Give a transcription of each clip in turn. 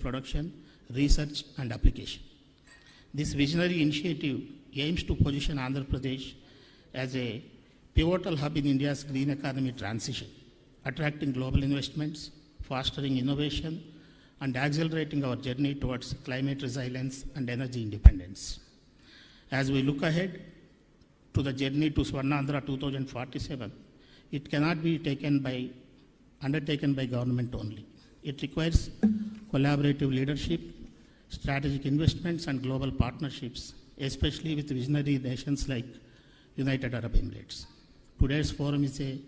production, research and application. This visionary initiative aims to position Andhra Pradesh as a pivotal hub in India's green economy transition, attracting global investments, fostering innovation, and accelerating our journey towards climate resilience and energy independence. As we look ahead to the journey to Swarnandhra 2047, it cannot be undertaken by government only. It requires collaborative leadership, strategic investments, and global partnerships, especially with visionary nations like United Arab Emirates. Today's forum is a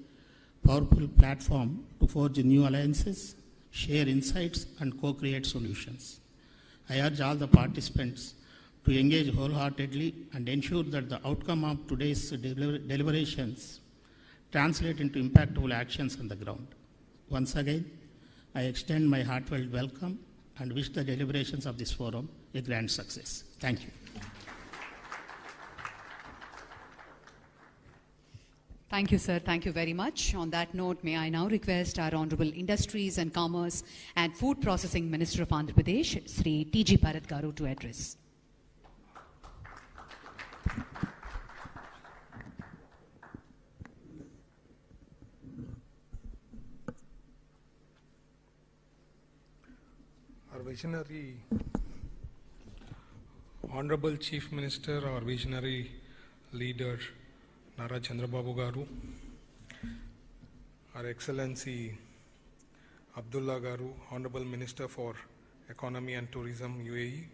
powerful platform to forge new alliances, share insights, and co-create solutions. I urge all the participants to engage wholeheartedly and ensure that the outcome of today's deliberations translate into impactful actions on the ground. Once again, I extend my heartfelt welcome and wish the deliberations of this forum a grand success. Thank you. Thank you, sir. Thank you very much. On that note, may I now request our Honorable Industries and Commerce and Food Processing Minister of Andhra Pradesh, Sri T.G. Bharat Garu, to address. Our visionary Honorable Chief Minister, our visionary leader, Nara Chandra Babu Garu, Our Excellency Abdullah Garu, Honorable Minister for Economy and Tourism, UAE,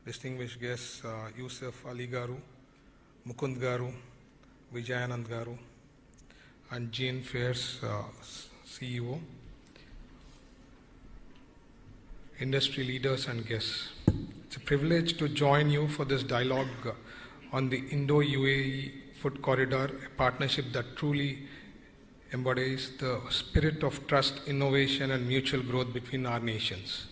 distinguished guests Yusuf Ali Garu, Mukund Garu, Vijayanand Garu, and Jane Fairs CEO, industry leaders and guests. It's a privilege to join you for this dialogue on the Indo-UAE Food Corridor, a partnership that truly embodies the spirit of trust, innovation and mutual growth between our nations.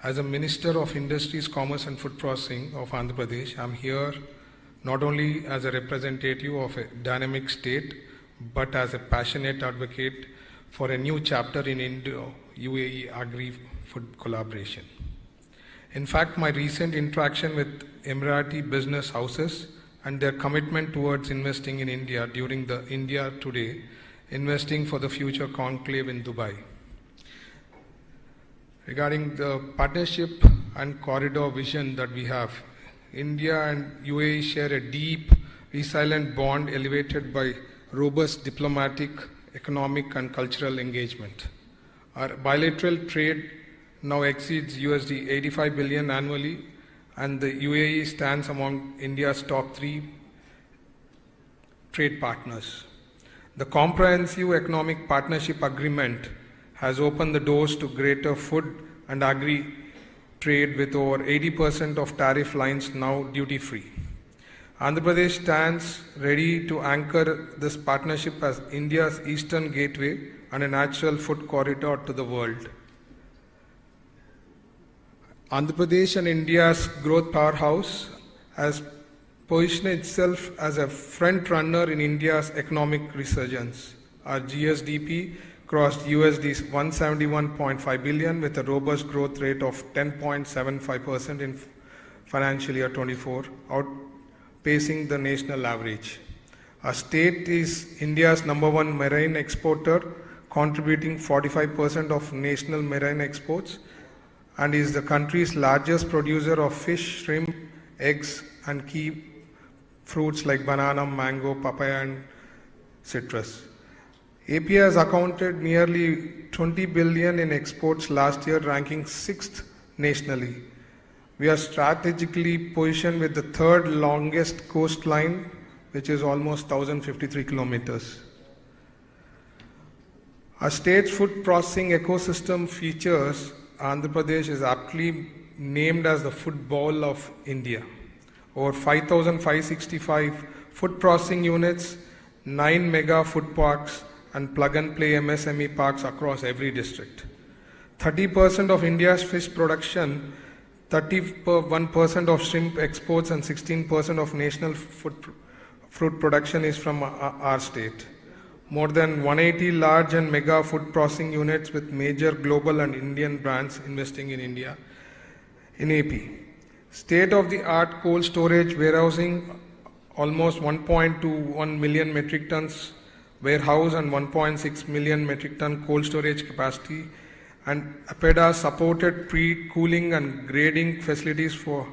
As a Minister of Industries, Commerce and Food Processing of Andhra Pradesh, I'm here not only as a representative of a dynamic state, but as a passionate advocate for a new chapter in Indo-UAE agri-food collaboration. In fact, my recent interaction with Emirati business houses and their commitment towards investing in India during the India Today, Investing for the Future conclave in Dubai. Regarding the partnership and corridor vision that we have, India and UAE share a deep, resilient bond elevated by robust diplomatic, economic and cultural engagement. Our bilateral trade now exceeds USD 85 billion annually, and the UAE stands among India's top 3 trade partners. The comprehensive economic partnership agreement has opened the doors to greater food and agri trade, with over 80% of tariff lines now duty-free. Andhra Pradesh stands ready to anchor this partnership as India's eastern gateway and a natural food corridor to the world. Andhra Pradesh and India's growth powerhouse has positioned itself as a front runner in India's economic resurgence. Our GSDP crossed USD 171.5 billion with a robust growth rate of 10.75% in financial year 24, outpacing the national average. Our state is India's #1 marine exporter, contributing 45% of national marine exports, and is the country's largest producer of fish, shrimp, eggs, and key fruits like banana, mango, papaya, and citrus. AP has accounted nearly 20 billion in exports last year, ranking 6th nationally. We are strategically positioned with the 3rd longest coastline, which is almost 1,053 kilometers. Our state's food processing ecosystem features Andhra Pradesh is aptly named as the food bowl of India. Over 5,565 food processing units, 9 mega food parks, and plug-and-play MSME parks across every district. 30% of India's fish production, 31% of shrimp exports, and 16% of national fruit production is from our state. more than 180 large and mega food processing units with major global and Indian brands investing in India, in AP. State-of-the-art cold storage warehousing, almost 1.21 million metric tons warehouse and 1.6 million metric ton cold storage capacity, and APEDA supported pre-cooling and grading facilities for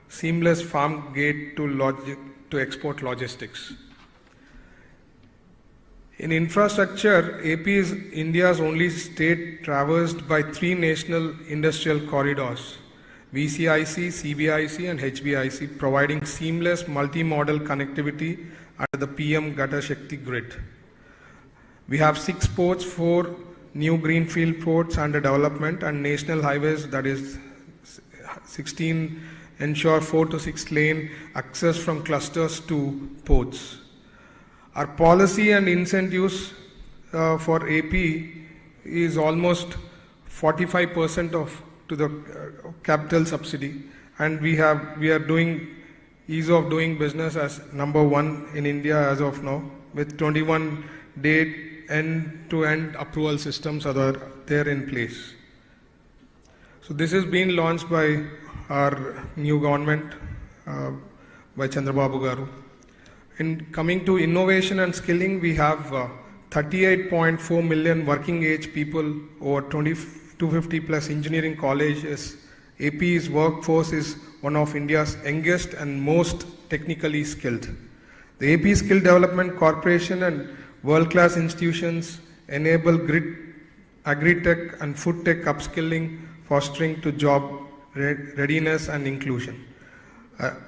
seamless farm gate to export logistics. In infrastructure, AP is India's only state traversed by 3 national industrial corridors, VCIC, CBIC and HBIC, providing seamless multi-modal connectivity under the PM Gata Shakti grid. We have 6 ports, 4 new greenfield ports under development, and national highways, that is 16, ensure 4 to 6 lane access from clusters to ports. Our policy and incentives for AP is almost 45% to the capital subsidy, and we are doing ease of doing business as number 1 in India as of now, with 21-day end-to-end approval systems are there in place. So this is being launched by our new government, by Chandra Babu Garu. In coming to innovation and skilling, we have 38.4 million working age people over 250 plus engineering colleges. AP's workforce is one of India's youngest and most technically skilled. The AP Skill Development Corporation and world-class institutions enable agri-tech and food tech upskilling, fostering to job readiness and inclusion.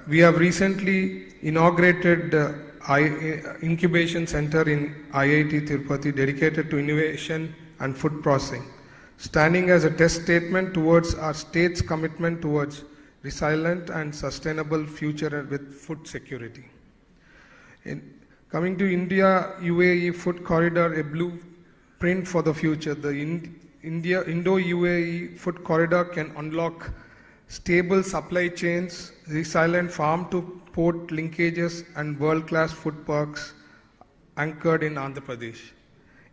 We have recently inaugurated incubation center in IIT Tirupati dedicated to innovation and food processing, standing as a test statement towards our state's commitment towards resilient and sustainable future with food security. Coming to India UAE Food Corridor, a blueprint for the future. The Indo-UAE Food Corridor can unlock stable supply chains, resilient farm-to-port linkages, and world-class food parks anchored in Andhra Pradesh.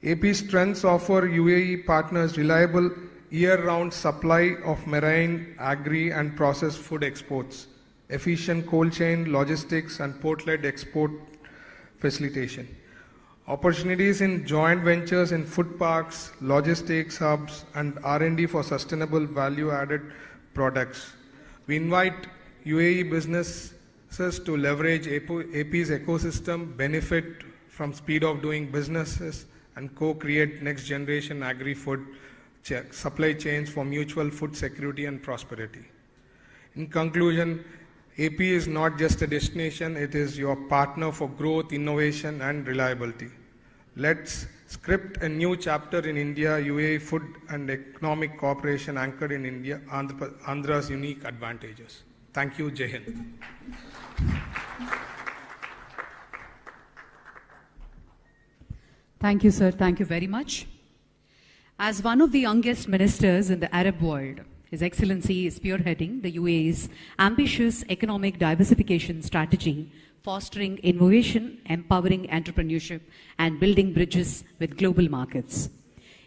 AP's strengths offer UAE partners reliable year-round supply of marine, agri, and processed food exports, efficient cold chain logistics, and port-led export facilitation. Opportunities in joint ventures in food parks, logistics hubs, and R&D for sustainable value-added products. We invite UAE businesses to leverage AP's ecosystem, benefit from speed of doing businesses, and co-create next-generation agri-food supply chains for mutual food security and prosperity. In conclusion, AP is not just a destination, it is your partner for growth, innovation, and reliability. Let's script a new chapter in India, UAE food and economic cooperation anchored in India, Andhra's unique advantages. Thank you, Jai Hind. Thank you, sir. Thank you very much. As one of the youngest ministers in the Arab world, His Excellency is spearheading the UAE's ambitious economic diversification strategy, fostering innovation, empowering entrepreneurship, and building bridges with global markets.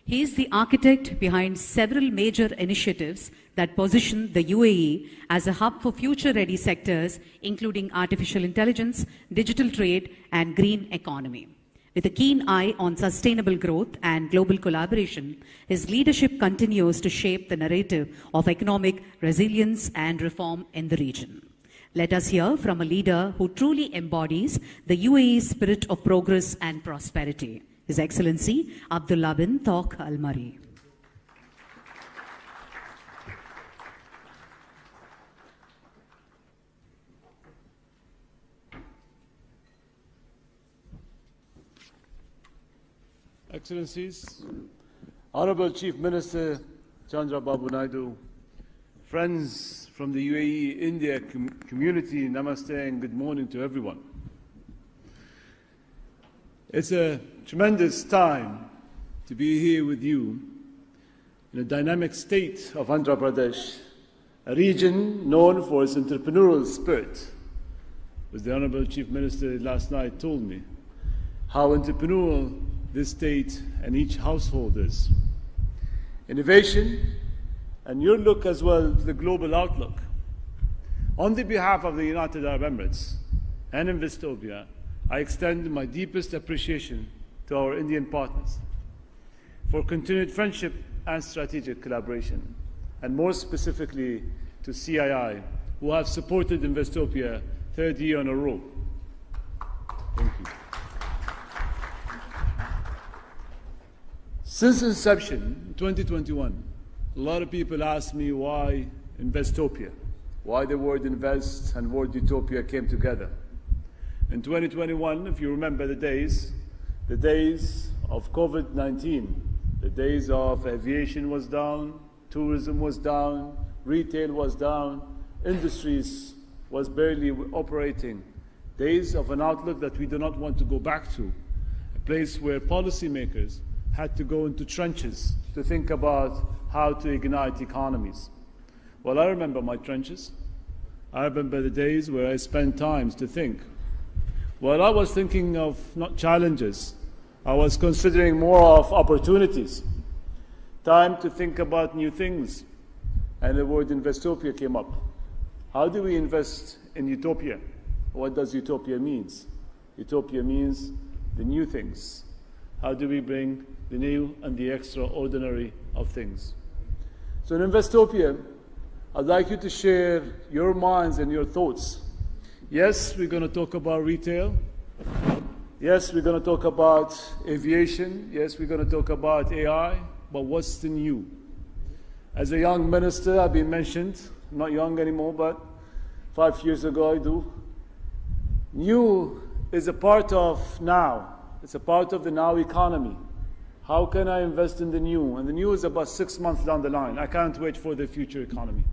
He is the architect behind several major initiatives that position the UAE as a hub for future-ready sectors, including artificial intelligence, digital trade, and green economy. With a keen eye on sustainable growth and global collaboration, his leadership continues to shape the narrative of economic resilience and reform in the region. Let us hear from a leader who truly embodies the UAE's spirit of progress and prosperity, His Excellency Abdullah bin Tawq Al Mari. Excellencies, Honorable Chief Minister Chandra Babu Naidu, friends from the UAE India community, namaste and good morning to everyone. It's a tremendous time to be here with you in a dynamic state of Andhra Pradesh, a region known for its entrepreneurial spirit. As the Honorable Chief Minister last night told me, how entrepreneurial this state and each householders. Innovation, and your look as well to the global outlook. On the behalf of the United Arab Emirates and INVESTOPIA, I extend my deepest appreciation to our Indian partners for continued friendship and strategic collaboration, and more specifically to CII, who have supported INVESTOPIA third year in a row. Thank you. Since inception, in 2021, a lot of people ask me why INVESTOPIA, why the word invest and word utopia came together. In 2021, if you remember the days of COVID-19, the days of aviation was down, tourism was down, retail was down, industries was barely operating. Days of an outlook that we do not want to go back to, a place where policymakers had to go into trenches to think about how to ignite economies. Well, I remember my trenches. I remember the days where I spent time to think. Well, I was thinking of not challenges. I was considering more of opportunities. Time to think about new things. And the word INVESTOPIA came up. How do we invest in utopia? What does utopia mean? Utopia means the new things. How do we bring the new and the extraordinary of things? So in INVESTOPIA, I'd like you to share your minds and your thoughts. Yes, we're going to talk about retail. Yes, we're going to talk about aviation. Yes, we're going to talk about AI. But what's the new? As a young minister, I've been mentioned. I'm not young anymore, but 5 years ago I do. New is a part of now. It's a part of the now economy. How can I invest in the new? And the new is about 6 months down the line. I can't wait for the future economy.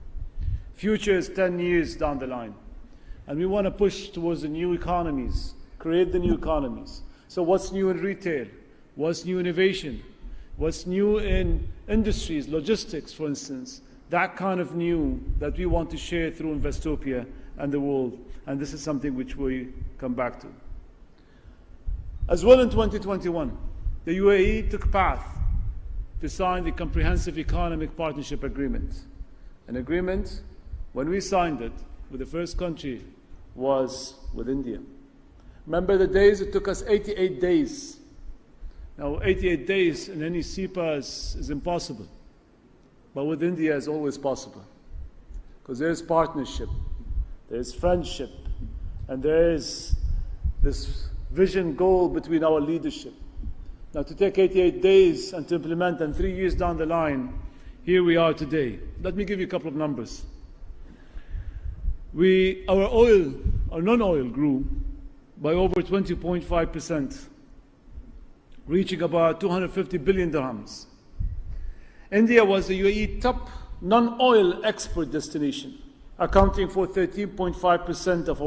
Future is 10 years down the line. And we want to push towards the new economies, create the new economies. So what's new in retail? What's new in innovation? What's new in industries, logistics, for instance? That kind of new that we want to share through INVESTOPIA and the world. And this is something which we come back to. As well in 2021, the UAE took path to sign the Comprehensive Economic Partnership Agreement. An agreement, when we signed it, with the first country was with India. Remember the days it took us 88 days. Now 88 days in any CEPA is impossible. But with India it's always possible. Because there's partnership, there's friendship, and there is this vision goal between our leadership. Now to take 88 days and to implement, and 3 years down the line, here we are today. Let me give you a couple of numbers. Our non-oil grew by over 20.5%, reaching about 250 billion dirhams. India was the UAE top non-oil export destination, accounting for 13.5% of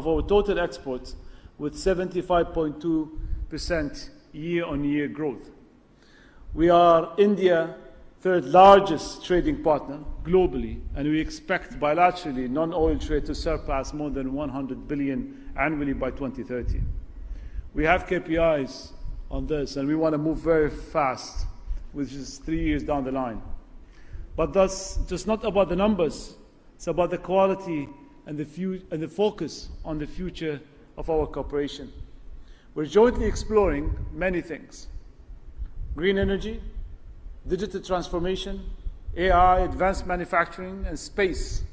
our total exports, with 75.2% year-on-year growth. We are India's third largest trading partner globally, and we expect bilaterally non-oil trade to surpass more than 100 billion annually by 2030. We have KPIs on this, and we want to move very fast, which is 3 years down the line. But that's just not about the numbers. It's about the quality and the focus on the future of our cooperation. We're jointly exploring many things: green energy, digital transformation, AI, advanced manufacturing, and space.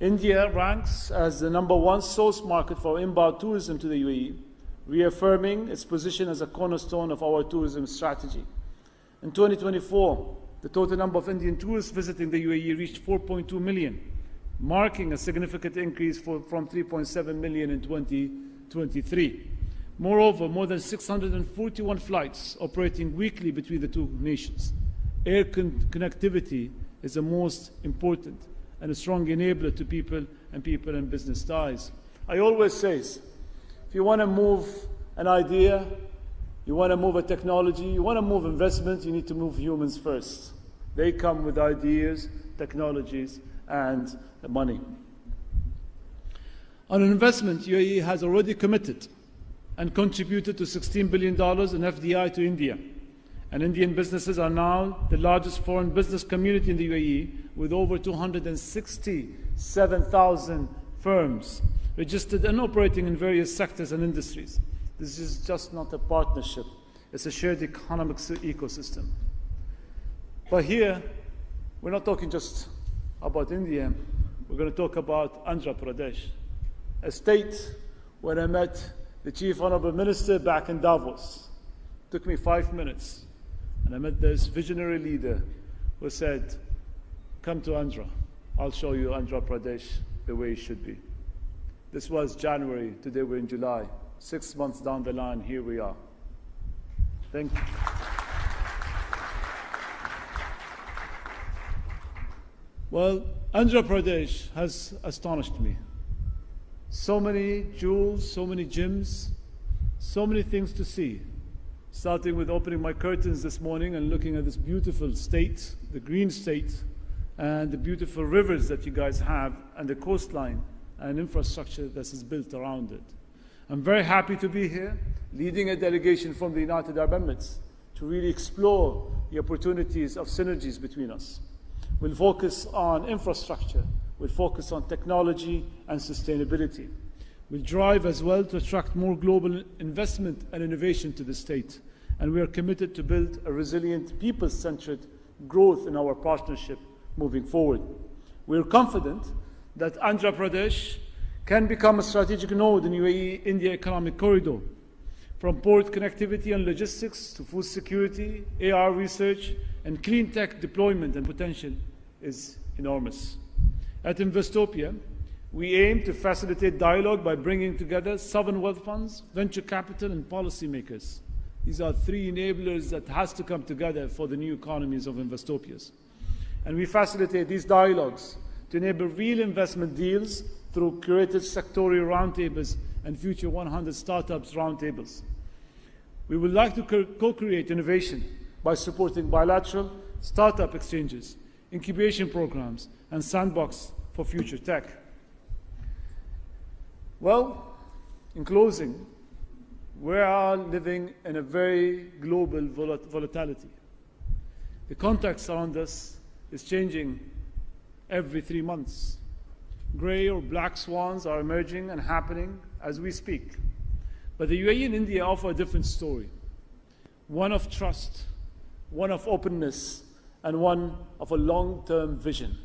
India ranks as the #1 source market for inbound tourism to the UAE, reaffirming its position as a cornerstone of our tourism strategy. In 2024, the total number of Indian tourists visiting the UAE reached 4.2 million, marking a significant increase from 3.7 million in 2023. Moreover, more than 641 flights operating weekly between the two nations. Air connectivity is the most important and a strong enabler to people and business ties. I always say, if you want to move an idea, you want to move a technology, you want to move investment, you need to move humans first. They come with ideas, technologies, and the money. On investment, UAE has already committed and contributed to $16 billion in FDI to India. And Indian businesses are now the largest foreign business community in the UAE, with over 267,000 firms registered and operating in various sectors and industries. This is just not a partnership, it's a shared economic ecosystem. But here, we're not talking just about India, we're going to talk about Andhra Pradesh, a state where I met the Chief Honorable Minister back in Davos. It took me 5 minutes, and I met this visionary leader who said, "Come to Andhra, I'll show you Andhra Pradesh the way it should be." This was January, today we're in July. 6 months down the line, here we are. Thank you. Well, Andhra Pradesh has astonished me. So many jewels, so many gems, so many things to see. Starting with opening my curtains this morning and looking at this beautiful state, the green state, and the beautiful rivers that you guys have, and the coastline and infrastructure that is built around it. I'm very happy to be here, leading a delegation from the United Arab Emirates to really explore the opportunities of synergies between us. We'll focus on infrastructure, we'll focus on technology and sustainability. We'll drive as well to attract more global investment and innovation to the state. And we are committed to build a resilient, people-centered growth in our partnership moving forward. We are confident that Andhra Pradesh can become a strategic node in UAE-India economic corridor, from port connectivity and logistics to food security, AR research, and clean tech deployment, and potential is enormous. At INVESTOPIA, we aim to facilitate dialogue by bringing together sovereign wealth funds, venture capital, and policymakers. These are three enablers that has to come together for the new economies of INVESTOPIAs. And we facilitate these dialogues to enable real investment deals through curated sectorial roundtables and Future 100 Startups roundtables. We would like to co-create innovation by supporting bilateral startup exchanges, incubation programs, and sandbox for future tech. Well, in closing, we are living in a very global volatility. The context around us is changing every 3 months. Gray or black swans are emerging and happening as we speak. But the UAE and India offer a different story, one of trust, one of openness, and one of a long-term vision.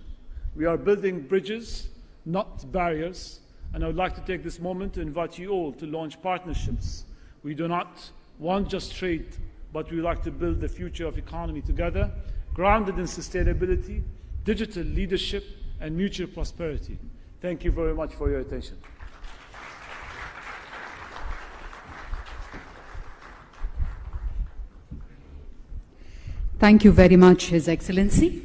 We are building bridges, not barriers, and I would like to take this moment to invite you all to launch partnerships. We do not want just trade, but we like to build the future of economy together, grounded in sustainability, digital leadership, and mutual prosperity. Thank you very much for your attention. Thank you very much, His Excellency.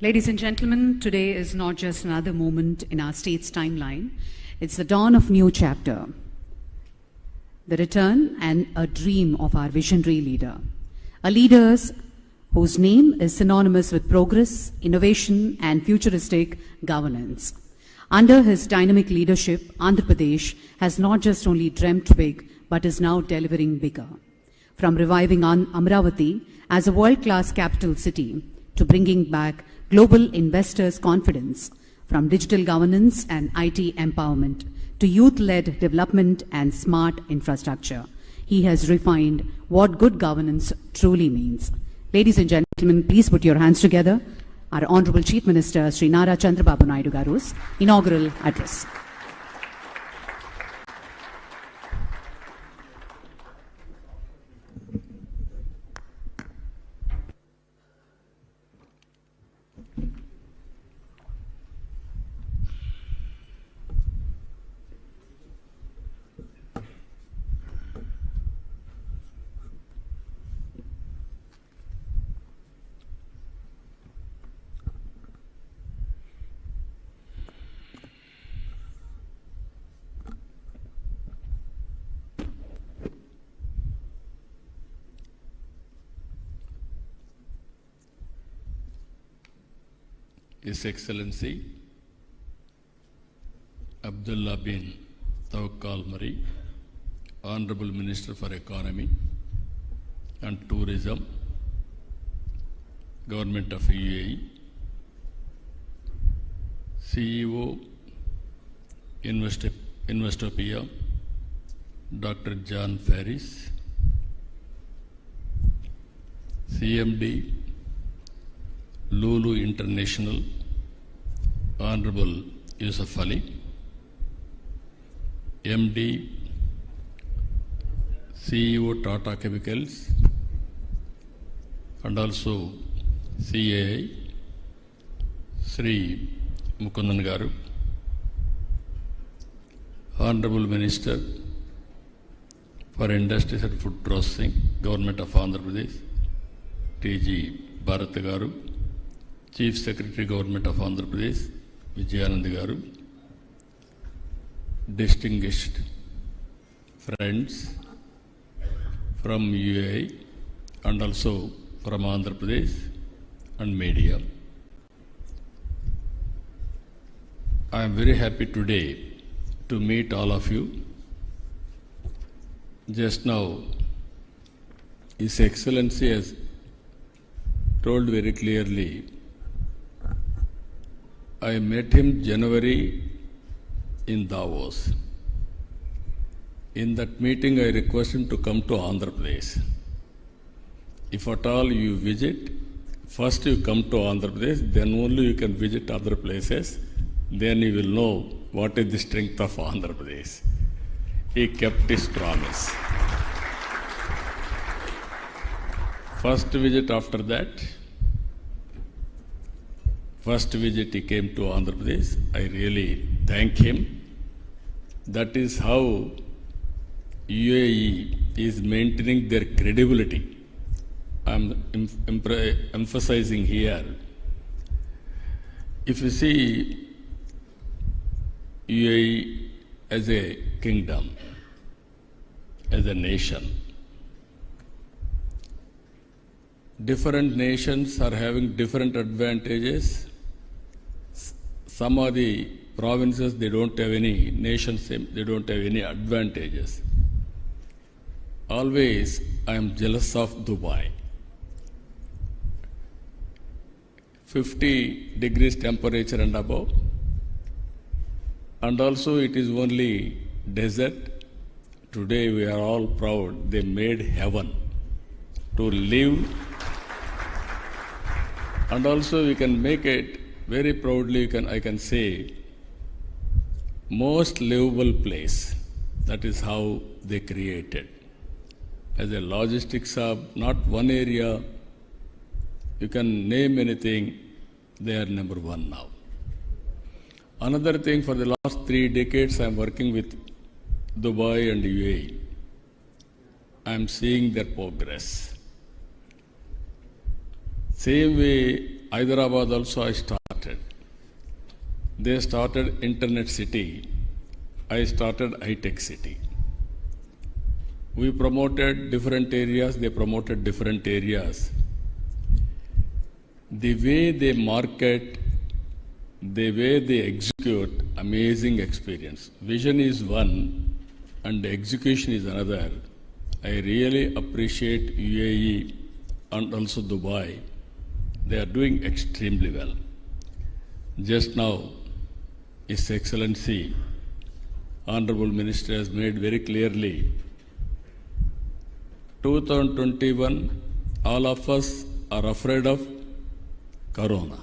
Ladies and gentlemen, today is not just another moment in our state's timeline. It's the dawn of a new chapter, the return and a dream of our visionary leader, a leader whose name is synonymous with progress, innovation, and futuristic governance. Under his dynamic leadership, Andhra Pradesh has not just only dreamt big, but is now delivering bigger. From reviving Amravati as a world-class capital city to bringing back global investors' confidence, from digital governance and IT empowerment to youth-led development and smart infrastructure, he has refined what good governance truly means. Ladies and gentlemen, please put your hands together. Our Honorable Chief Minister, Sri Nara Chandra Babu Naidu Garu's inaugural address. His Excellency Abdullah bin Tawakkal Mari, Honorable Minister for Economy and Tourism, Government of UAE, CEO, INVESTOPIA, Dr. John Ferris, CMD, Lulu International, Honorable Yusuf Ali, MD, CEO Tata Chemicals, and also CAI, Sri Mukundan Garu, Honorable Minister for Industries and Food Processing, Government of Andhra Pradesh, TG Bharat Garu, Chief Secretary, Government of Andhra Pradesh, Vijayanand Garu, distinguished friends from UAE and also from Andhra Pradesh and media. I am very happy today to meet all of you. Just now, His Excellency has told very clearly, I met him January in Davos. In that meeting, I requested him to come to Andhra Pradesh. If at all you visit, first you come to Andhra Pradesh, then only you can visit other places. Then you will know what is the strength of Andhra Pradesh. He kept his promise. First visit after that, he came to Andhra Pradesh. I really thank him. That is how UAE is maintaining their credibility. I am emphasizing here. If you see UAE as a kingdom, as a nation, different nations are having different advantages. Some of the provinces, they don't have any nations, they don't have any advantages. Always I am jealous of Dubai. 50 degrees temperature and above, and also it is only desert. Today we are all proud, they made heaven to live, and also we can make it very proudly, I can say, most livable place. That is how they created. As a logistics hub, not one area, you can name anything, they are number one now. Another thing, for the last 3 decades, I am working with Dubai and UAE. I am seeing their progress. Same way, Hyderabad also I started. They started Internet City. I started high-tech city. We promoted different areas, they promoted different areas. The way they market, the way they execute, amazing experience. Vision is one and execution is another. I really appreciate UAE and also Dubai. They are doing extremely well. Just now, His Excellency, Honorable Minister has made very clearly, 2021, all of us are afraid of Corona.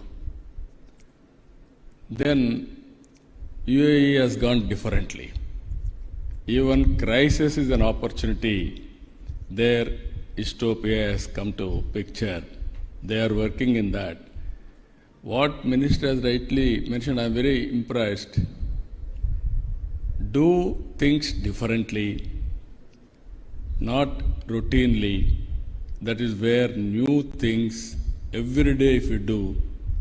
Then UAE has gone differently. Even crisis is an opportunity. Their INVESTOPIA has come to picture. They are working in that. What Minister has rightly mentioned, I am very impressed. Do things differently, not routinely. That is where new things, every day if you do,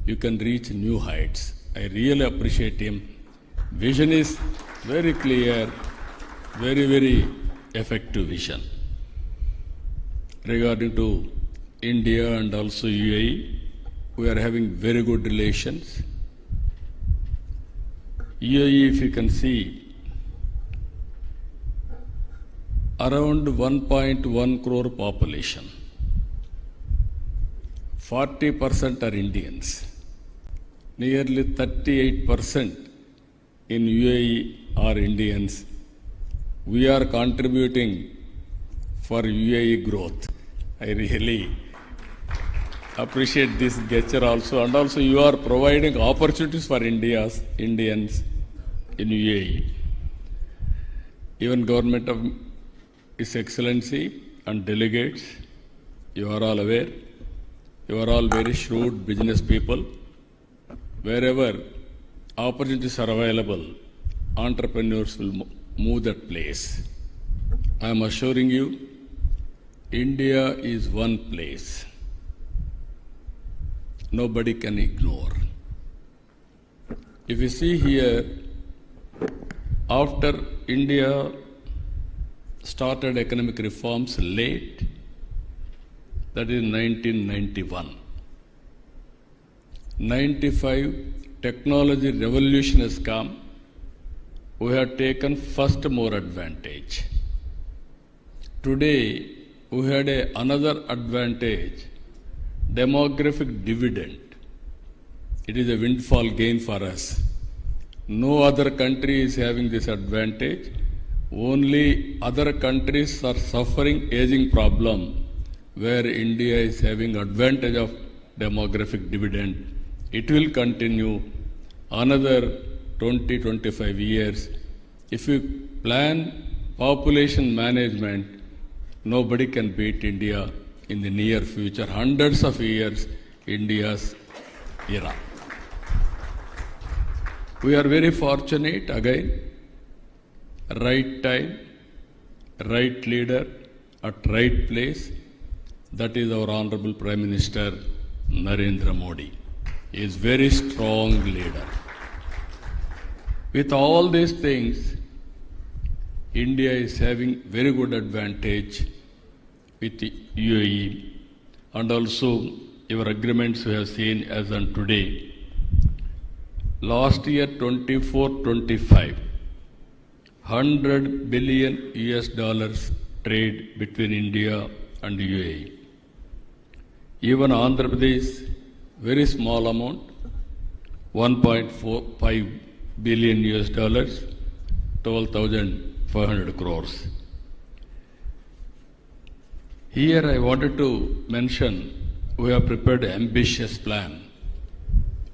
you can reach new heights. I really appreciate him. Vision is very clear, very, very effective vision. Regarding to India and also UAE, we are having very good relations. UAE, if you can see, around 1.1 crore population. 40% are Indians. Nearly 38% in UAE are Indians. We are contributing for UAE growth. I really appreciate this gesture also, and also you are providing opportunities for Indians in UAE. Even government of His Excellency and delegates, you are all aware, you are all very shrewd business people. Wherever opportunities are available, entrepreneurs will move that place. I am assuring you, India is one place. Nobody can ignore. If you see here, after India started economic reforms late, that is 1991. 95, technology revolution has come. We have taken first more advantage. Today, we had another advantage, demographic dividend. It is a windfall gain for us. No other country is having this advantage. Only other countries are suffering aging problem, where India is having advantage of demographic dividend. It will continue another 20-25 years. If you plan population management, nobody can beat India in the near future, hundreds of years, India's era. We are very fortunate, again, right time, right leader, at right place. That is our Honorable Prime Minister Narendra Modi. He is very strong leader. With all these things, India is having very good advantage with the UAE, and also your agreements we have seen as on today. Last year 24-25, $100 billion US trade between India and UAE. Even Andhra Pradesh, very small amount, 1.45 billion US dollars, 12,500 crores. Here I wanted to mention, we have prepared an ambitious plan.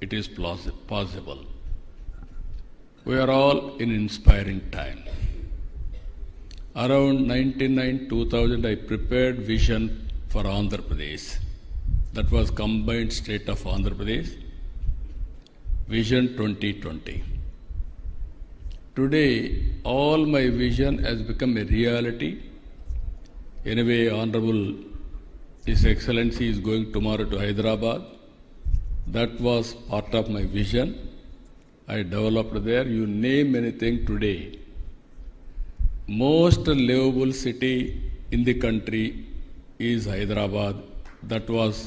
It is possible. We are all in inspiring time. Around 1999-2000, I prepared vision for Andhra Pradesh. That was combined state of Andhra Pradesh, Vision 2020. Today, all my vision has become a reality. Anyway, Honorable His Excellency is going tomorrow to Hyderabad. That was part of my vision. I developed there. You name anything today. Most livable city in the country is Hyderabad. That was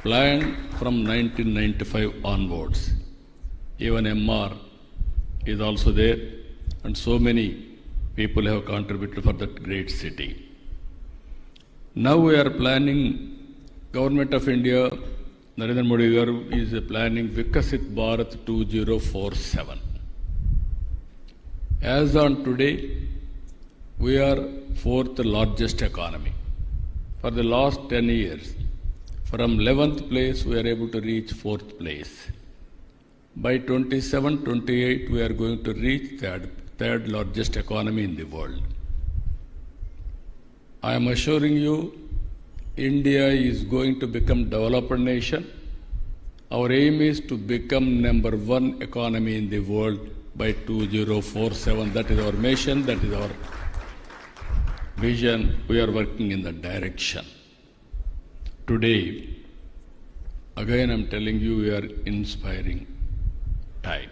planned from 1995 onwards. Even MR is also there, and so many people have contributed for that great city. Now we are planning, Government of India, Narendra Modi Garu is planning Vikasit Bharat 2047. As on today, we are fourth largest economy. For the last 10 years, from 11th place, we are able to reach 4th place. By 27-28, we are going to reach third largest economy in the world. I am assuring you, India is going to become developed nation. Our aim is to become number one economy in the world by 2047. That is our mission, that is our vision. We are working in that direction. Today, again I am telling you, we are inspiring time.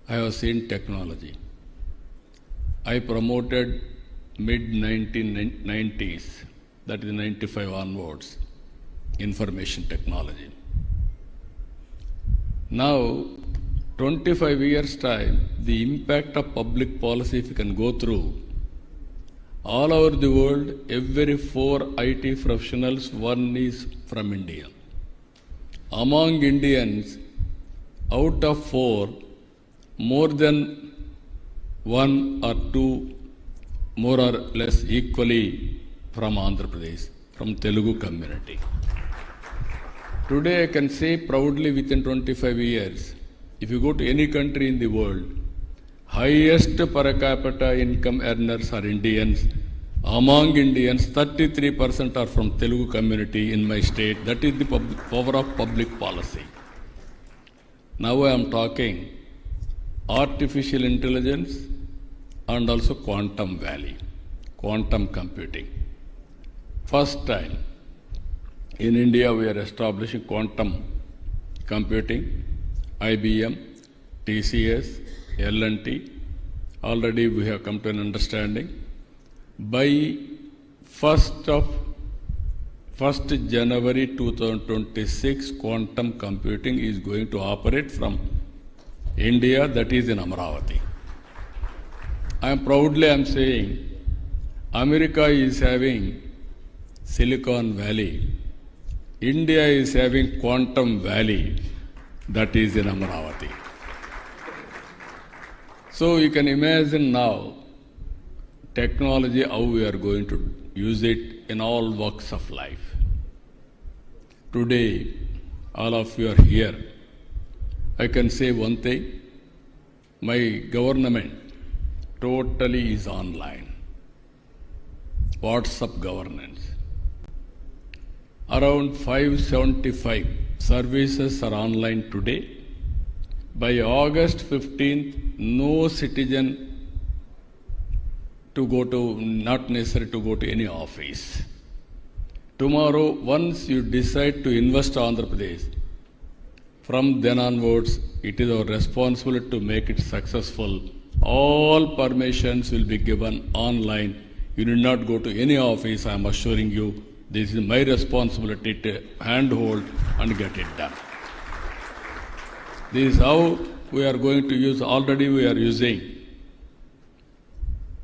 I have seen technology. I promoted mid-1990s, that is 95 onwards, information technology. Now, 25 years' time, the impact of public policy, if you can go through, all over the world, every 4 IT professionals, 1 is from India. Among Indians, out of 4, more than 1 or 2, more or less equally from Andhra Pradesh, from Telugu community. Today I can say proudly within 25 years, if you go to any country in the world, highest per capita income earners are Indians. Among Indians, 33% are from Telugu community in my state. That is the power of public policy. Now I am talking artificial intelligence and also quantum valley, quantum computing. First time in India we are establishing quantum computing. IBM, TCS, L&T, already we have come to an understanding. By 1st January 2026, quantum computing is going to operate from India, that is in Amravati. I am saying, America is having Silicon Valley, India is having Quantum Valley, that is in Amravati. So you can imagine now technology, how we are going to use it in all walks of life. Today, all of you are here. I can say one thing, my government totally is online. WhatsApp governance. Around 575 services are online today. By August 15th, no citizen not necessary to go to any office. Tomorrow, once you decide to invest in Andhra Pradesh, from then onwards, it is our responsibility to make it successful. All permissions will be given online. You need not go to any office, I am assuring you. This is my responsibility to handhold and get it done. This is how we are going to use, already we are using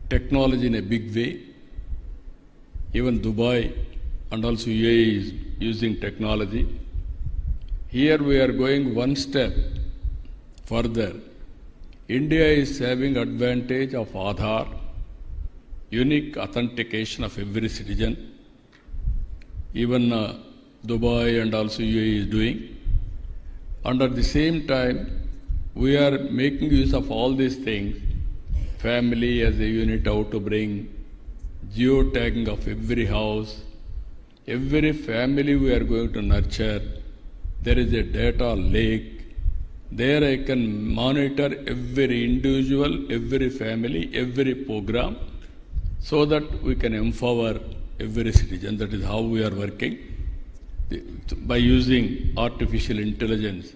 technology in a big way. Even Dubai and also UAE is using technology. Here we are going one step further. India is having advantage of Aadhaar, unique authentication of every citizen. Even Dubai and also UAE is doing. And at the same time, we are making use of all these things. Family as a unit, how to bring geotagging of every house, every family we are going to nurture. There is a data lake. There I can monitor every individual, every family, every program, so that we can empower every citizen. That is how we are working. By using artificial intelligence,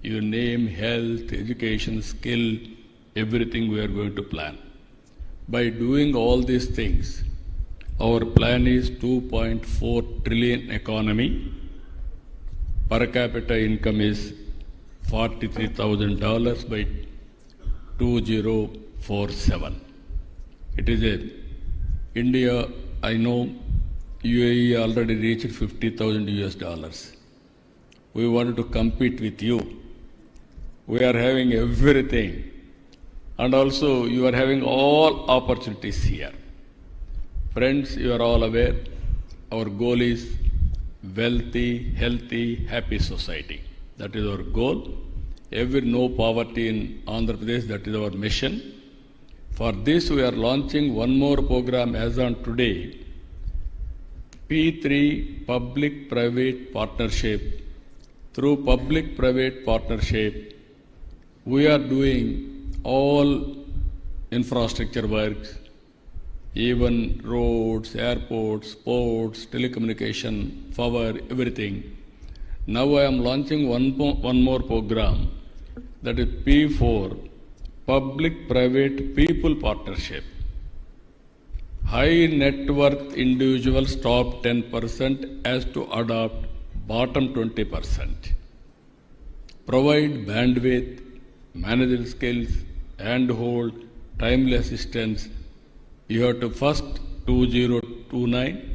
your name, health, education, skill, everything we are going to plan. By doing all these things, our plan is 2.4 trillion economy. Per capita income is $43,000 by 2047. It is a India, I know UAE already reached $50,000. We wanted to compete with you. We are having everything. And also you are having all opportunities here. Friends, you are all aware, our goal is wealthy, healthy, happy society. That is our goal. No poverty in Andhra Pradesh, that is our mission. For this we are launching one more program as on today, P3 Public-Private Partnership. Through public-private partnership, we are doing all infrastructure works, even roads, airports, ports, telecommunication, power, everything. Now I am launching one more program, that is P4, Public-Private People Partnership. High net worth individuals top 10% as to adopt bottom 20%. Provide bandwidth, managerial skills, handhold, timely assistance. You have to first 2029.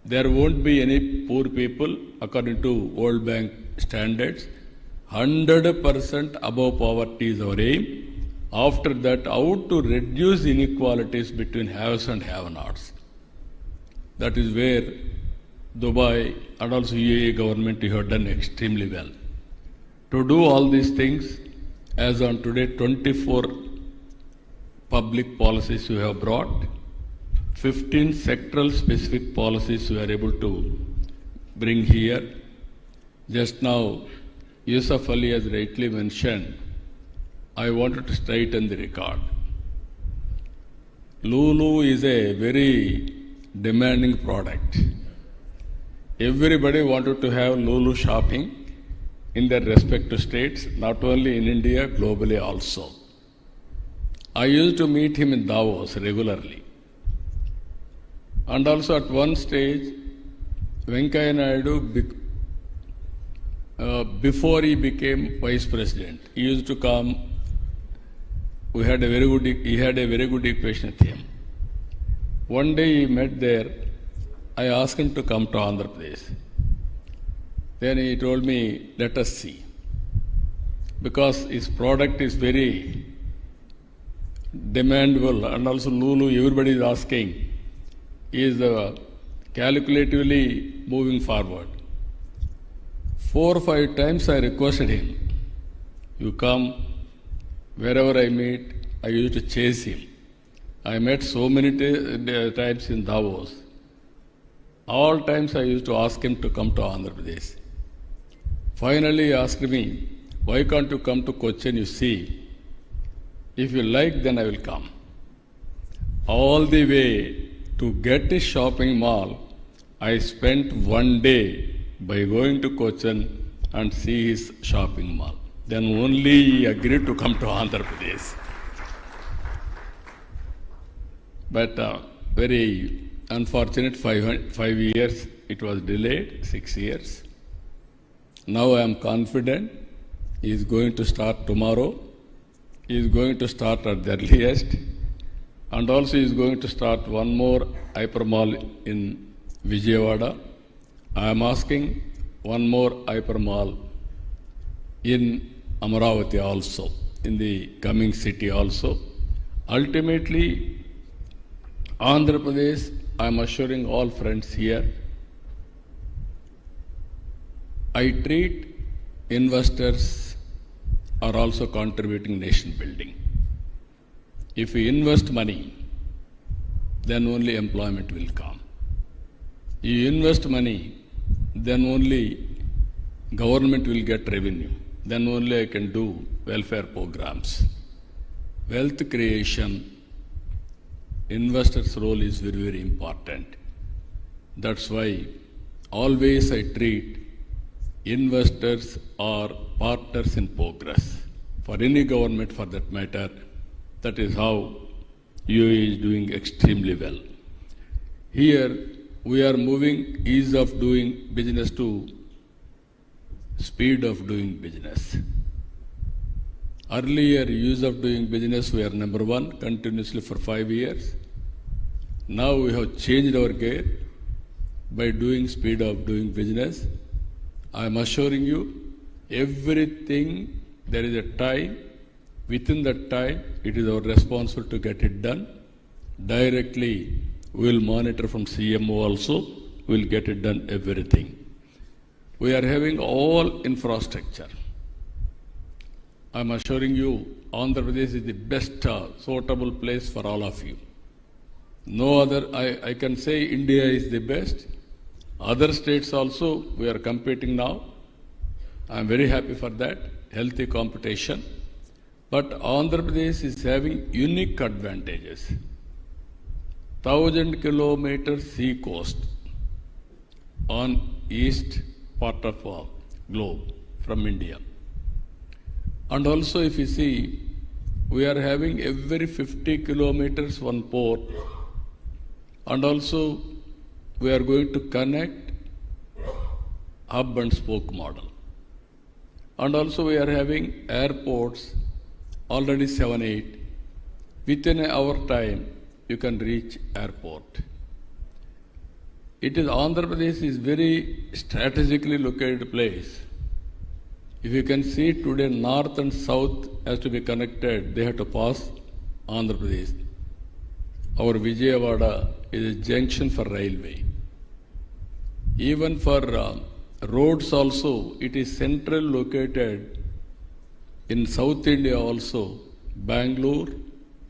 There won't be any poor people according to World Bank standards. 100% above poverty is our aim. After that, how to reduce inequalities between haves and have-nots. That is where Dubai and also UAE government you have done extremely well. To do all these things, as on today, 24 public policies we have brought, 15 sectoral specific policies we are able to bring here. Just now, Yusuf Ali has rightly mentioned, I wanted to straighten the record. Lulu is a very demanding product. Everybody wanted to have Lulu shopping in their respective states, not only in India, globally also. I used to meet him in Davos regularly. And also at one stage, Venkaiah Naidu, before he became vice president, he used to come. He had a very good equation with him. One day he met there. I asked him to come to Andhra Pradesh. Then he told me, let us see. Because his product is very demandable, and also Lulu, everybody is asking, is calculatively moving forward. 4 or 5 times I requested him, you come, wherever I meet, I used to chase him. I met so many times in Davos. All times I used to ask him to come to Andhra Pradesh. Finally he asked me, why can't you come to Cochin, you see? If you like, then I will come. All the way to get a shopping mall, I spent 1 day by going to Cochin and see his shopping mall. Then only he agreed to come to Andhra Pradesh. But very unfortunate, 5 years it was delayed, 6 years. Now I am confident he is going to start tomorrow. He is going to start at the earliest. And also he is going to start one more hypermall in Vijayawada. I am asking one more hypermall in Amaravati also, in the coming city also. Ultimately, Andhra Pradesh, I am assuring all friends here, I treat investors are also contributing nation building. If we invest money, then only employment will come. You invest money, then only government will get revenue. Then only I can do welfare programs. Wealth creation, investors' role is very, very important. That's why always I treat investors are partners in progress. For any government for that matter, that is how UAE is doing extremely well. Here we are moving ease of doing business to speed of doing business. Earlier, ease of doing business, we are number 1 continuously for 5 years. Now we have changed our gear by doing speed of doing business. I am assuring you, everything, there is a time. Within that time, it is our responsibility to get it done. Directly, we will monitor from CMO also. We will get it done, everything. We are having all infrastructure. I am assuring you, Andhra Pradesh is the best suitable place for all of you. No other, I can say India is the best. Other states also, we are competing now. I am very happy for that, healthy competition. But Andhra Pradesh is having unique advantages. 1,000 kilometers sea coast on east part of globe from India. And also if you see, we are having every 50 kilometers one port, and also we are going to connect hub and spoke model. And also we are having airports, already 7, 8. Within an hour time, you can reach airport. It is Andhra Pradesh is very strategically located place. If you can see today, north and south has to be connected, they have to pass Andhra Pradesh. Our Vijayawada is a junction for railway. Even for roads also, it is central located in South India also, Bangalore,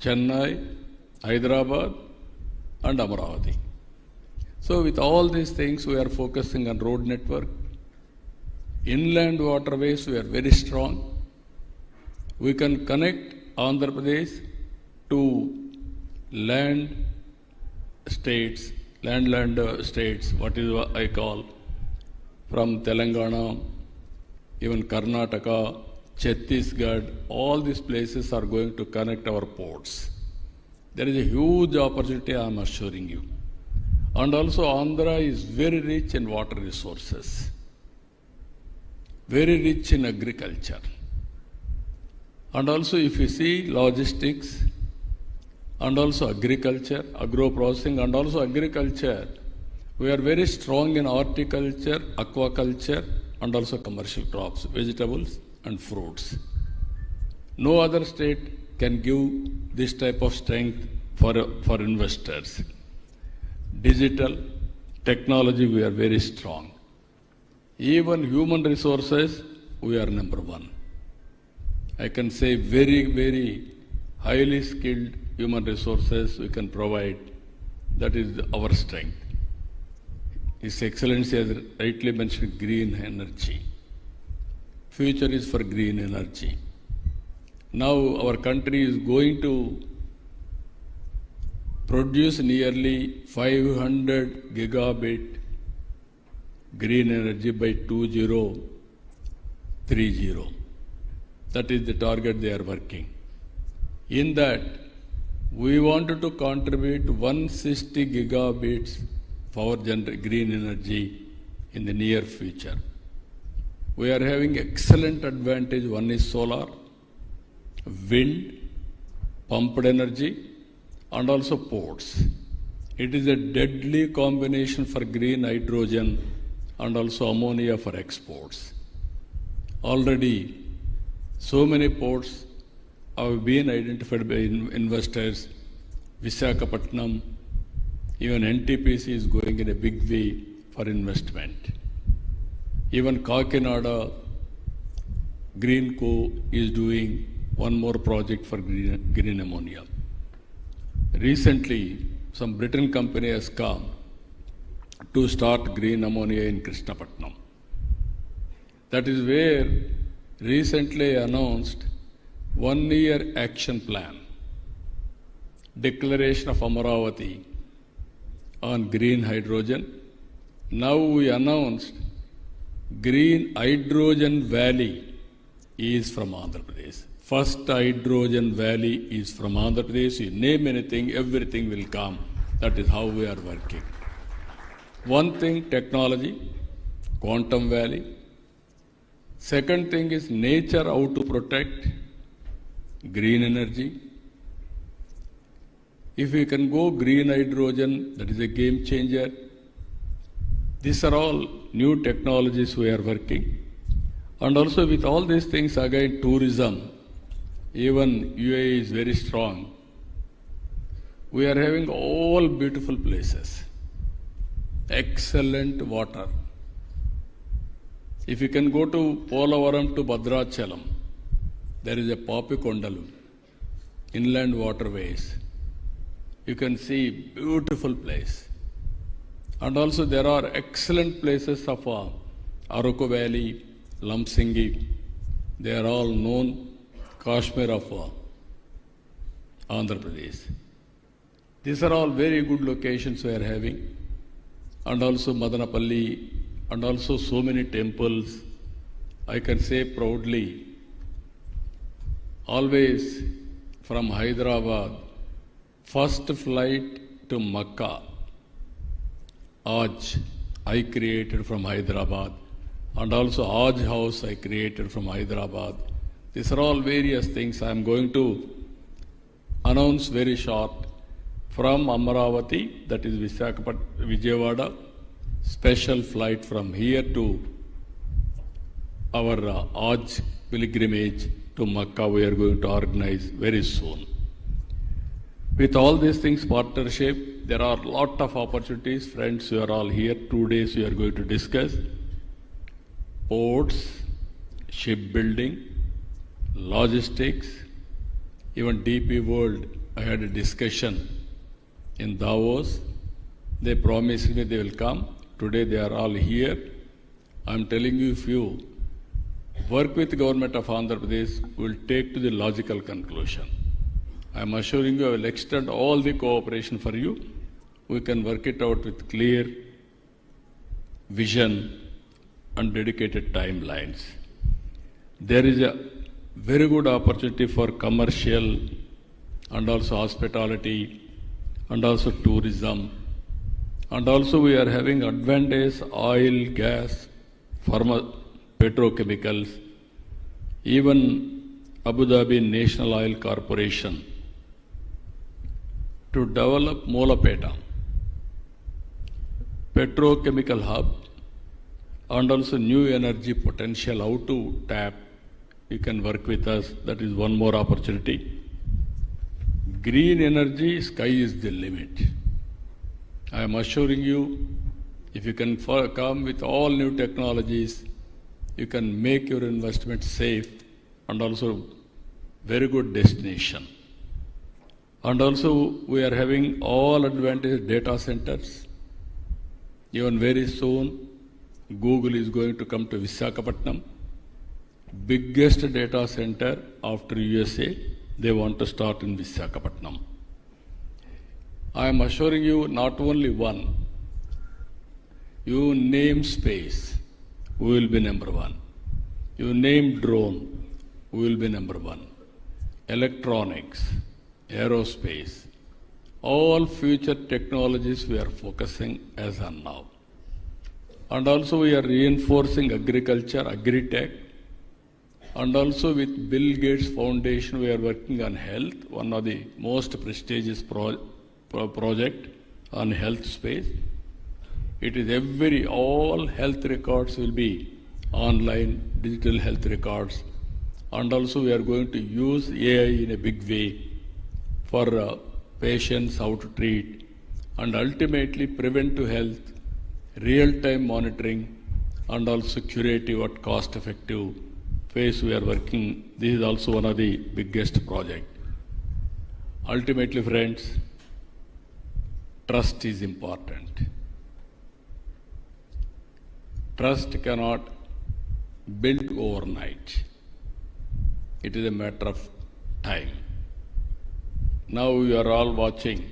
Chennai, Hyderabad and Amaravati. So with all these things, we are focusing on road network. Inland waterways, we are very strong. We can connect Andhra Pradesh to land states, states, what is what I call, from Telangana, even Karnataka, Chhattisgarh, all these places are going to connect our ports. There is a huge opportunity, I am assuring you. And also Andhra is very rich in water resources, very rich in agriculture. And also if you see logistics, and also agriculture, agro-processing, and also agriculture, we are very strong in horticulture, aquaculture, and also commercial crops, vegetables and fruits. No other state can give this type of strength for investors. Digital, technology, we are very strong. Even human resources, we are number one. I can say very, very highly skilled human resources we can provide. That is our strength. His Excellency has rightly mentioned green energy. Future is for green energy. Now our country is going to produce nearly 500 gigabit green energy by 2030. That is the target they are working. In that, we wanted to contribute 160 gigabits for green energy in the near future. We are having excellent advantage. One is solar, wind, pumped energy, and also ports. It is a deadly combination for green hydrogen and also ammonia for exports. Already, so many ports have been identified by investors. Visakhapatnam, even NTPC is going in a big way for investment. Even Kakinada, Greenco is doing one more project for green ammonia. Recently, some Britain company has come to start green ammonia in Krishnapatnam. That is where recently announced 1-year action plan, declaration of Amaravati on green hydrogen. Now we announced green hydrogen valley is from Andhra Pradesh. First hydrogen valley is from Andhra Pradesh. You name anything, everything will come. That is how we are working. One thing, technology, quantum valley. Second thing is nature, how to protect, green energy. If we can go green hydrogen, that is a game changer. These are all new technologies we are working. And also with all these things, again, tourism, even UAE is very strong. We are having all beautiful places, excellent water. If you can go to Polavaram to Bhadrachalam, there is a Papikondalu, inland waterways. You can see beautiful place. And also there are excellent places of Araku Valley, Lamsingi. They are all known Kashmir of Andhra Pradesh. These are all very good locations we are having. And also Madanapalli, and also so many temples. I can say proudly, always from Hyderabad, first flight to Makkah, I created from Hyderabad, and also Aj House I created from Hyderabad. These are all various things I am going to announce very short from Amravati, that is Vijayawada, special flight from here to our Aj pilgrimage to Makkah we are going to organize very soon. With all these things, partnership, there are a lot of opportunities. Friends, you are all here. 2 days we are going to discuss ports, shipbuilding, logistics, even DP World. I had a discussion in Davos. They promised me they will come. Today they are all here. I am telling you, if you work with the government of Andhra Pradesh, we will take to the logical conclusion. I am assuring you I will extend all the cooperation for you. We can work it out with clear vision and dedicated timelines. There is a very good opportunity for commercial and also hospitality and also tourism. And also we are having advantage oil, gas, petrochemicals, even Abu Dhabi National Oil Corporation to develop Molapeta, petrochemical hub, and also new energy potential, how to tap. You can work with us. That is one more opportunity. Green energy, sky is the limit. I am assuring you, if you can come with all new technologies, you can make your investment safe and also very good destination. And also we are having all advantage data centers. Even very soon, Google is going to come to Visakhapatnam, biggest data center after USA. They want to start in Visakhapatnam. I am assuring you, not only one. You name space, we will be number one. You name drone, we will be number one. Electronics, aerospace, all future technologies we are focusing as on now. And also we are reinforcing agriculture, agri-tech, and also with Bill Gates Foundation we are working on health, one of the most prestigious project on health space. It is all health records will be online, digital health records, and also we are going to use AI in a big way for patients, how to treat, and ultimately preventive health, real-time monitoring, and also curative or cost-effective phase we are working. This is also one of the biggest projects. Ultimately, friends, trust is important. Trust cannot build overnight. It is a matter of time. Now you are all watching.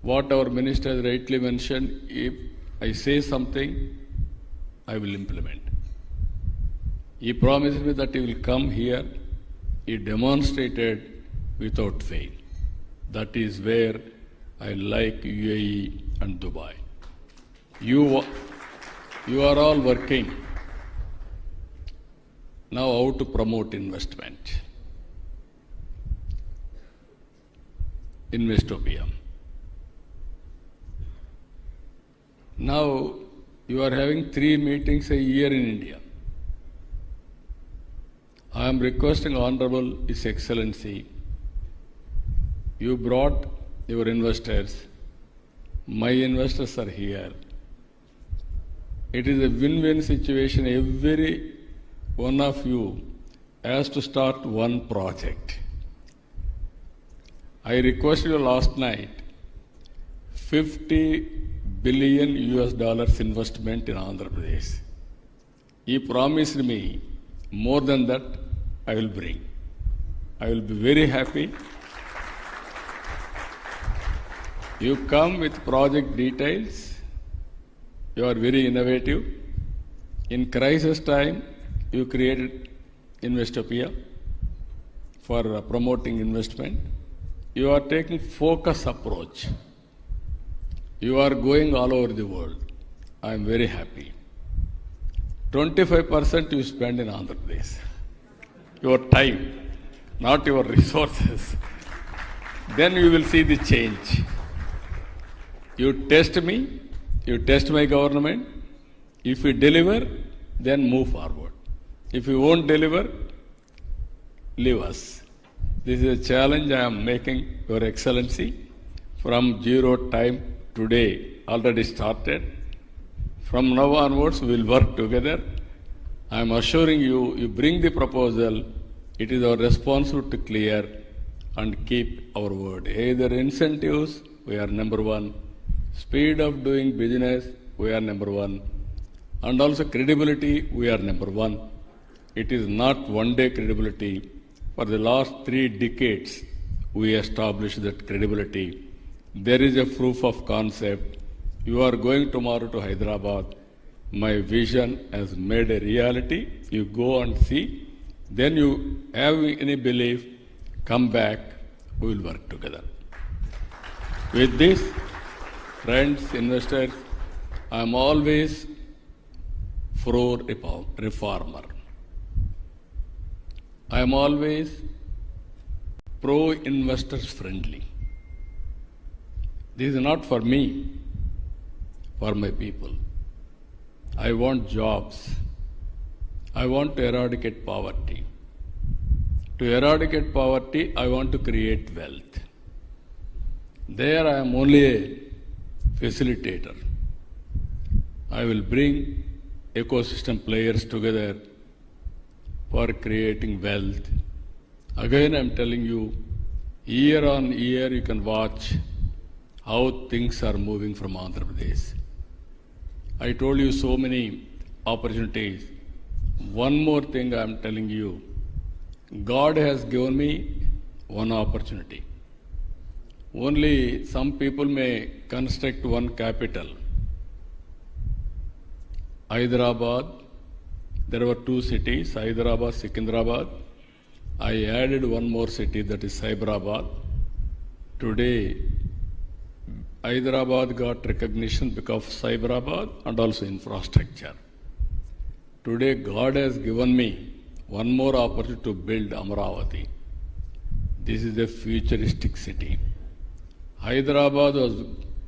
What our minister has rightly mentioned, if I say something, I will implement. He promised me that he will come here. He demonstrated without fail. That is where I like UAE and Dubai. You are all working now how to promote investment. INVESTOPIA. Now you are having 3 meetings a year in India. I am requesting Honorable His Excellency, you brought your investors, my investors are here. It is a win-win situation. Every one of you has to start one project. I requested you last night, $50 billion investment in Andhra Pradesh. He promised me more than that I will bring. I will be very happy. You come with project details. You are very innovative. In crisis time, you created INVESTOPIA for promoting investment. You are taking focus approach. You are going all over the world. I am very happy. 25% you spend in Andhra Pradesh. Your time, not your resources. Then you will see the change. You test me, you test my government. If we deliver, then move forward. If you won't deliver, leave us. This is a challenge I am making, Your Excellency. From zero time today, already started. From now onwards, we will work together. I am assuring you, you bring the proposal, it is our responsibility to clear and keep our word. Either incentives, we are number one. Speed of doing business, we are number one. And also credibility, we are number one. It is not one-day credibility. For the last 3 decades, we established that credibility. There is a proof of concept. You are going tomorrow to Hyderabad. My vision has made a reality. You go and see. Then you have any belief, come back, we will work together. With this, friends, investors, I am always pro-reformer. I am always pro-investors friendly. This is not for me, for my people. I want jobs. I want to eradicate poverty. To eradicate poverty, I want to create wealth. There I am only a facilitator. I will bring ecosystem players together for creating wealth. Again, I am telling you, year on year you can watch how things are moving from Andhra Pradesh. I told you so many opportunities. One more thing I am telling you, God has given me one opportunity. Only some people may construct one capital. Hyderabad, there were 2 cities, Hyderabad, Secunderabad. I added one more city, that is Cyberabad. Today, Hyderabad got recognition because of Cyberabad and also infrastructure. Today, God has given me one more opportunity to build Amaravati. This is a futuristic city. Hyderabad was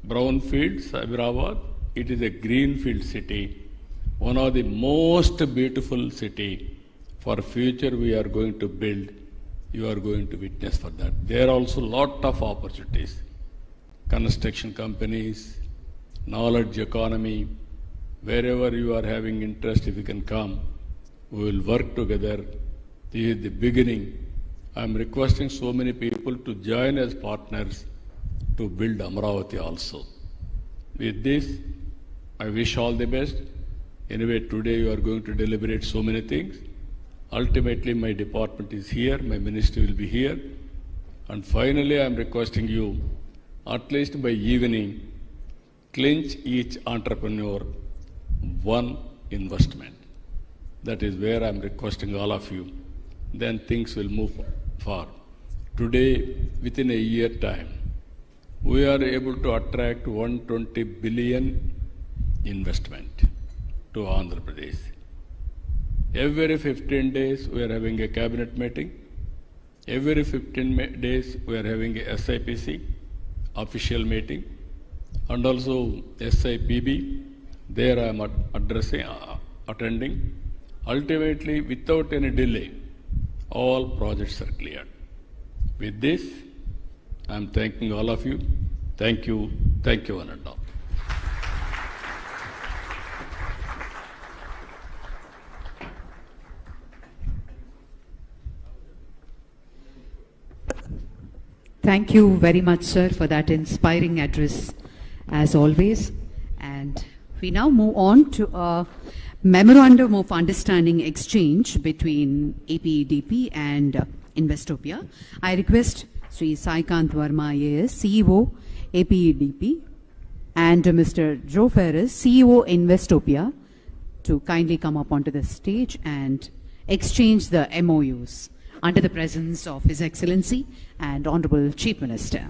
brownfield, Cyberabad. It is a greenfield city. One of the most beautiful city. For future we are going to build. You are going to witness for that. There are also lot of opportunities. Construction companies, knowledge economy, wherever you are having interest, if you can come, we will work together. This is the beginning. I am requesting so many people to join as partners to build Amaravati also. With this, I wish all the best. Anyway, today you are going to deliberate so many things. Ultimately, my department is here, my ministry will be here. And finally, I am requesting you, at least by evening, clinch each entrepreneur one investment. That is where I am requesting all of you. Then things will move far. Today, within a year time, we are able to attract 120 billion investment to Andhra Pradesh. Every 15 days, we are having a cabinet meeting. Every 15 days, we are having a SIPC, official meeting, and also SIPB. There I am attending. Ultimately, without any delay, all projects are cleared. With this, I am thanking all of you. Thank you, one and all. Thank you very much, sir, for that inspiring address, as always. And we now move on to a memorandum of understanding exchange between APEDP and INVESTOPIA. I request Sri Saikant Verma IAS, CEO, APEDP, and Mr. Joe Ferris, CEO, INVESTOPIA, to kindly come up onto the stage and exchange the MOUs under the presence of His Excellency and Honorable Chief Minister.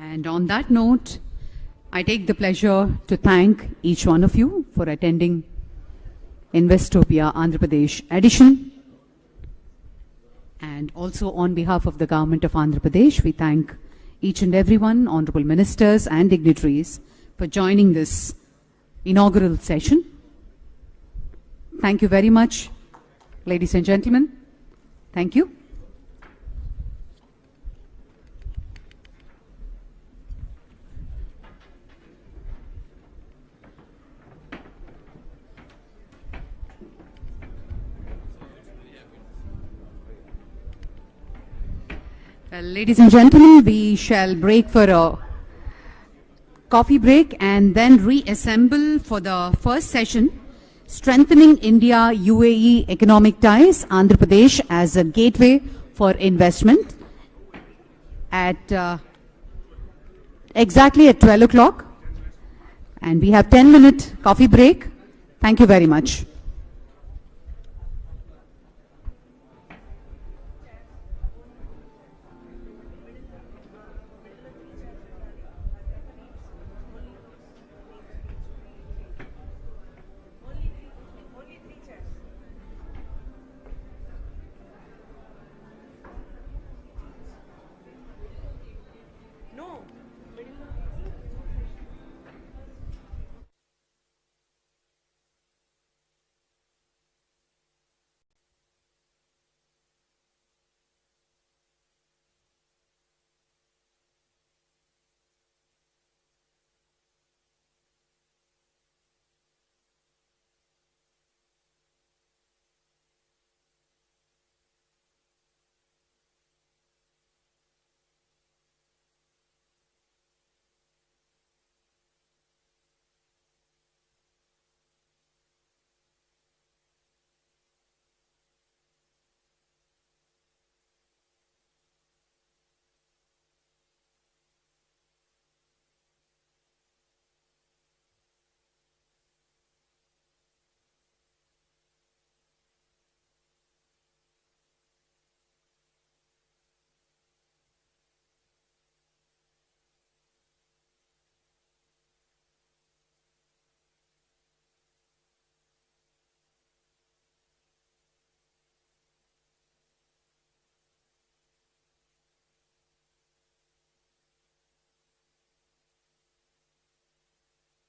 And on that note, I take the pleasure to thank each one of you for attending INVESTOPIA Andhra Pradesh edition. And also on behalf of the Government of Andhra Pradesh, we thank each and everyone, honorable ministers and dignitaries, for joining this inaugural session. Thank you very much, ladies and gentlemen. Thank you. Well, ladies and gentlemen, we shall break for a coffee break and then reassemble for the first session, Strengthening India-UAE Economic Ties, Andhra Pradesh as a Gateway for Investment, at exactly at 12 o'clock. And we have 10-minute coffee break. Thank you very much.